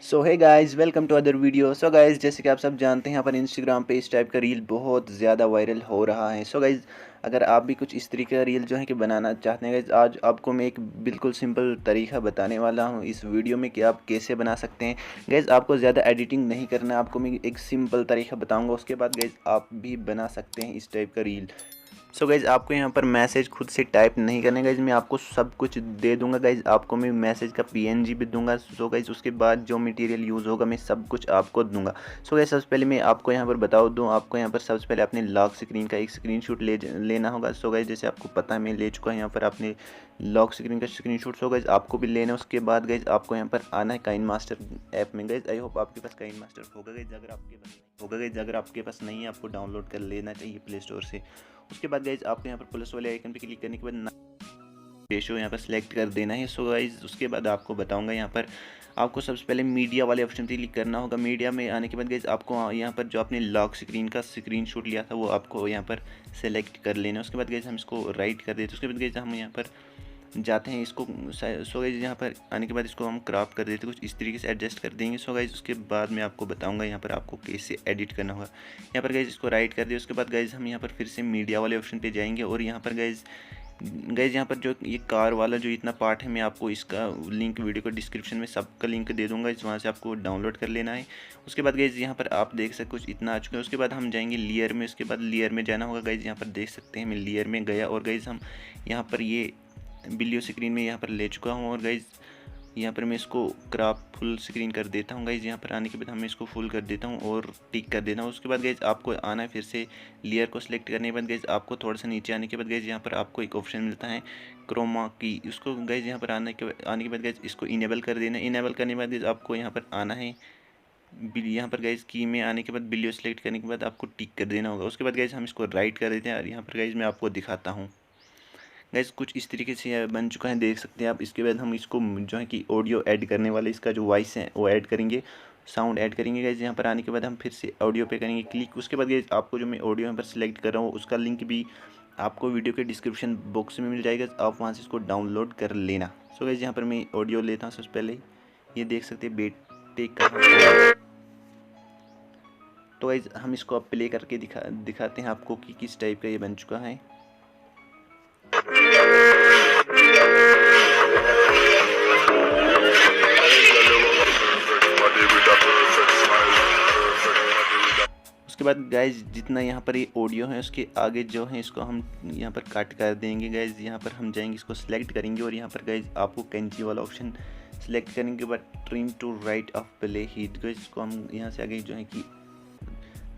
So hey guys, welcome to other video. So guys, जैसे कि आप सब जानते हैं यहाँ पर इंस्टाग्राम पे इस टाइप का रील बहुत ज़्यादा वायरल हो रहा है। सो गाइस, अगर आप भी कुछ इस तरीके का रील जो है कि बनाना चाहते हैं गाइस, आज आपको मैं एक बिल्कुल सिंपल तरीका बताने वाला हूँ इस वीडियो में कि आप कैसे बना सकते हैं। गाइस, आपको ज़्यादा एडिटिंग नहीं करना है, आपको मैं एक सिंपल तरीका बताऊँगा, उसके बाद गाइस आप भी बना सकते हैं इस टाइप का रील। सो गाइज़, आपको यहाँ पर मैसेज खुद से टाइप नहीं करने गाइज़, मैं आपको सब कुछ दे दूंगा गाइज़, आपको मैं मैसेज का पीएनजी भी दूंगा। सो गाइज़, उसके बाद जो मटेरियल यूज़ होगा मैं सब कुछ आपको दूंगा। सो गाइज़, सबसे पहले मैं आपको यहाँ पर बता दूँ, आपको यहाँ पर सबसे पहले अपने लॉक स्क्रीन का एक स्क्रीनशॉट लेना होगा। सो गाइज़, जैसे आपको पता है मैं ले चुका हूँ यहाँ पर अपने लॉक स्क्रीन का स्क्रीनशॉट। सो गाइज़, आपको भी लेना है। उसके बाद गाइज़ आपको यहाँ पर आना है काइन मास्टर ऐप में। गाइज़, आई होप आपके पास काइन मास्टर होगा गाइज़, अगर आपके पास होगा गाइज़, अगर आपके पास नहीं है आपको डाउनलोड कर लेना चाहिए प्ले स्टोर से। उसके बाद गाइज़ आपको यहाँ पर प्लस वाले आइकन पे क्लिक करने के बाद रेशो यहाँ पर सेलेक्ट कर देना है। सो गाइज़, उसके बाद आपको बताऊंगा यहाँ पर आपको सबसे पहले मीडिया वाले ऑप्शन पे क्लिक करना होगा। मीडिया में आने के बाद गाइज़ आपको यहाँ पर जो आपने लॉक स्क्रीन का स्क्रीनशॉट लिया था वो आपको यहाँ पर सेलेक्ट कर लेना है। उसके बाद गाइज़ हम इसको राइट कर देते हैं। उसके बाद गाइज़ हम यहाँ पर जाते हैं इसको। सो गाइज़, यहाँ पर आने के बाद इसको हम क्रॉप कर देते हैं, कुछ इस तरीके से एडजस्ट कर देंगे। सो गाइज़, उसके बाद मैं आपको बताऊंगा यहाँ पर आपको कैसे एडिट करना होगा। यहाँ पर गाइज़ इसको राइट कर दिया। उसके बाद गाइज़ हम यहाँ पर फिर से मीडिया वाले ऑप्शन पे जाएंगे और यहाँ पर गाइज़ यहाँ पर जो ये कार वाला जो इतना पार्ट है मैं आपको इसका लिंक वीडियो को डिस्क्रिप्शन में सबका लिंक दे दूंगा, इस वहाँ से आपको डाउनलोड कर लेना है। उसके बाद गाइज़ यहाँ पर आप देख सकते कुछ इतना आ चुका है। उसके बाद हम जाएंगे लेयर में। उसके बाद लेयर में जाना होगा गाइज़, यहाँ पर देख सकते हैं मैं लेयर में गया और गाइज़ हम यहाँ पर ये वीडियो स्क्रीन में यहाँ पर ले चुका हूँ और गाइज़ यहाँ पर मैं इसको क्रॉप फुल स्क्रीन कर देता हूँ। गाइज़, यहाँ पर आने के बाद हम इसको फुल कर देता हूँ और टिक कर देता हूँ। उसके बाद गाइज़ आपको आना है फिर से लेयर को सिलेक्ट करने के बाद गाइज़ आपको थोड़ा सा नीचे आने के बाद गाइज़ यहाँ पर आपको एक ऑप्शन मिलता है क्रोमा की। उसको गाइज़ यहाँ पर आने के बाद गाइज़ इसको इनेबल कर देना है। इनेबल करने के बाद गाइज़ आपको यहाँ पर आना है यहाँ पर गाइज़ की में आने के बाद वीडियो सेलेक्ट करने के बाद आपको टिक कर देना होगा। उसके बाद गाइज़ हम इसको राइट कर देते हैं और यहाँ पर गाइज़ मैं आपको दिखाता हूँ। गाइस, कुछ इस तरीके से बन चुका है, देख सकते हैं आप। इसके बाद हम इसको जो है कि ऑडियो ऐड करने वाले इसका जो वॉइस है वो ऐड करेंगे, साउंड ऐड करेंगे। गाइस, यहाँ पर आने के बाद हम फिर से ऑडियो पे करेंगे क्लिक। उसके बाद गाइस आपको जो मैं ऑडियो यहाँ पर सिलेक्ट कर रहा हूँ उसका लिंक भी आपको वीडियो के डिस्क्रिप्शन बॉक्स में मिल जाएगा, आप वहाँ से इसको डाउनलोड कर लेना। सो गाइस, यहाँ पर मैं ऑडियो लेता हूँ सबसे पहले, ये देख सकते हैं बेटे कहाँ। तो गाइस हम इसको अब प्ले करके दिखाते हैं आपको कि किस टाइप का ये बन चुका है। उसके बाद गाइज जितना यहाँ पर ये ऑडियो है उसके आगे जो है इसको हम यहाँ पर कट कर देंगे। गाइज यहाँ पर हम जाएंगे, इसको सिलेक्ट करेंगे और यहाँ पर गाइज आपको कैंची वाला ऑप्शन सिलेक्ट करने के बाद trim to right of play heat, guys इसको हम यहाँ से आगे जो है कि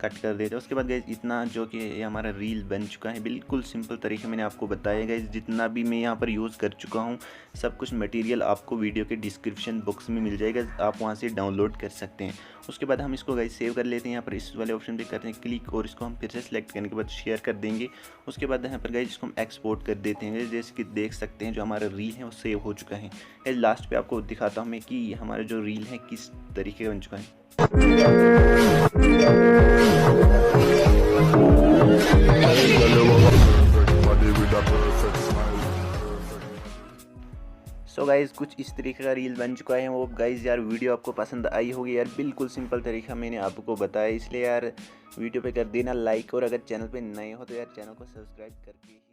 कट कर देते हैं। उसके बाद गाइज इतना जो कि ये हमारा रील बन चुका है, बिल्कुल सिंपल तरीके मैंने आपको बताया। गाइज जितना भी मैं यहाँ पर यूज़ कर चुका हूँ सब कुछ मटेरियल आपको वीडियो के डिस्क्रिप्शन बॉक्स में मिल जाएगा, आप वहाँ से डाउनलोड कर सकते हैं। उसके बाद हम इसको गाइज सेव कर लेते हैं, यहाँ पर इस वाले ऑप्शन पे करते हैं क्लिक और इसको हम फिर से सिलेक्ट करने के बाद शेयर कर देंगे। उसके बाद यहाँ पर गाइज इसको हम एक्सपोर्ट कर देते हैं। जैसे कि देख सकते हैं जो हमारा रील है वो सेव हो चुका है। गाइज लास्ट पे आपको दिखाता हूँ मैं कि हमारा जो रील है किस तरीके का बन चुका है। सो गाइज़, कुछ इस तरीके का रील बन चुका है। वो गाइज़ यार वीडियो आपको पसंद आई होगी यार, बिल्कुल सिंपल तरीका मैंने आपको बताया, इसलिए यार वीडियो पे कर देना लाइक और अगर चैनल पे नए हो तो यार चैनल को सब्सक्राइब करके